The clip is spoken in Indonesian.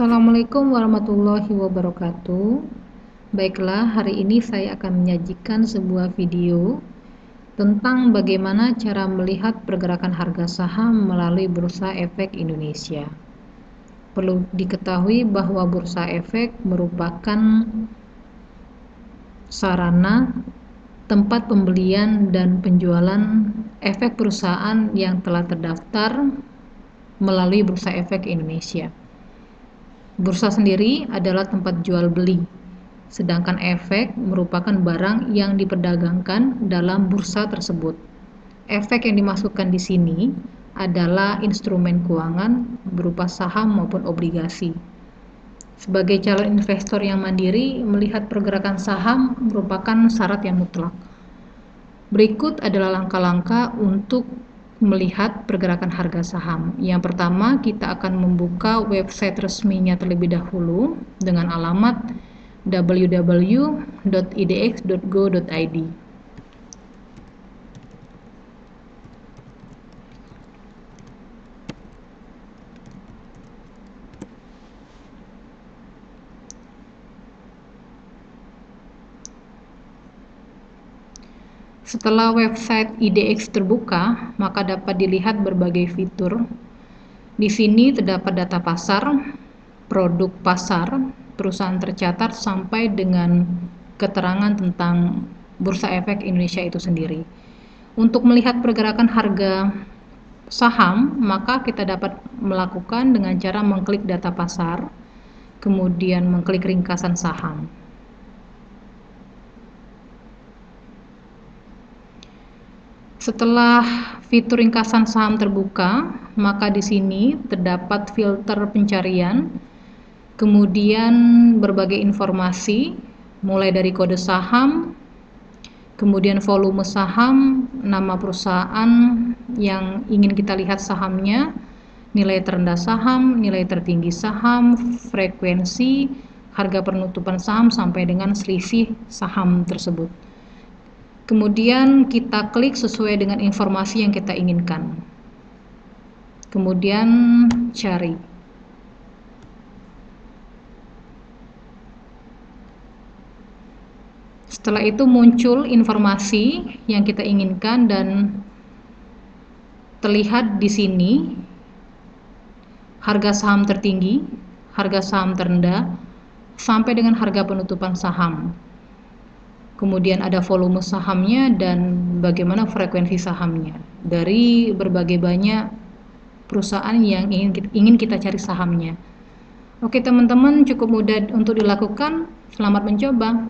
Assalamualaikum warahmatullahi wabarakatuh. Baiklah, hari ini saya akan menyajikan sebuah video tentang bagaimana cara melihat pergerakan harga saham melalui Bursa Efek Indonesia. Perlu diketahui bahwa Bursa Efek merupakan sarana tempat pembelian dan penjualan efek perusahaan yang telah terdaftar melalui Bursa Efek Indonesia. Bursa sendiri adalah tempat jual beli, sedangkan efek merupakan barang yang diperdagangkan dalam bursa tersebut. Efek yang dimasukkan di sini adalah instrumen keuangan berupa saham maupun obligasi. Sebagai calon investor yang mandiri, melihat pergerakan saham merupakan syarat yang mutlak. Berikut adalah langkah-langkah untuk melihat pergerakan harga saham. Yang pertama, kita akan membuka website resminya terlebih dahulu dengan alamat www.idx.go.id. Setelah website IDX terbuka, maka dapat dilihat berbagai fitur. Di sini terdapat data pasar, produk pasar, perusahaan tercatat, sampai dengan keterangan tentang Bursa Efek Indonesia itu sendiri. Untuk melihat pergerakan harga saham, maka kita dapat melakukan dengan cara mengklik data pasar, kemudian mengklik ringkasan saham. Setelah fitur ringkasan saham terbuka, maka di sini terdapat filter pencarian, kemudian berbagai informasi, mulai dari kode saham, kemudian volume saham, nama perusahaan yang ingin kita lihat sahamnya, nilai terendah saham, nilai tertinggi saham, frekuensi, harga penutupan saham, sampai dengan selisih saham tersebut. Kemudian kita klik sesuai dengan informasi yang kita inginkan. Kemudian cari. Setelah itu muncul informasi yang kita inginkan dan terlihat di sini harga saham tertinggi, harga saham terendah, sampai dengan harga penutupan saham. Kemudian ada volume sahamnya dan bagaimana frekuensi sahamnya dari berbagai banyak perusahaan yang ingin kita cari sahamnya. Oke teman-teman, cukup mudah untuk dilakukan. Selamat mencoba.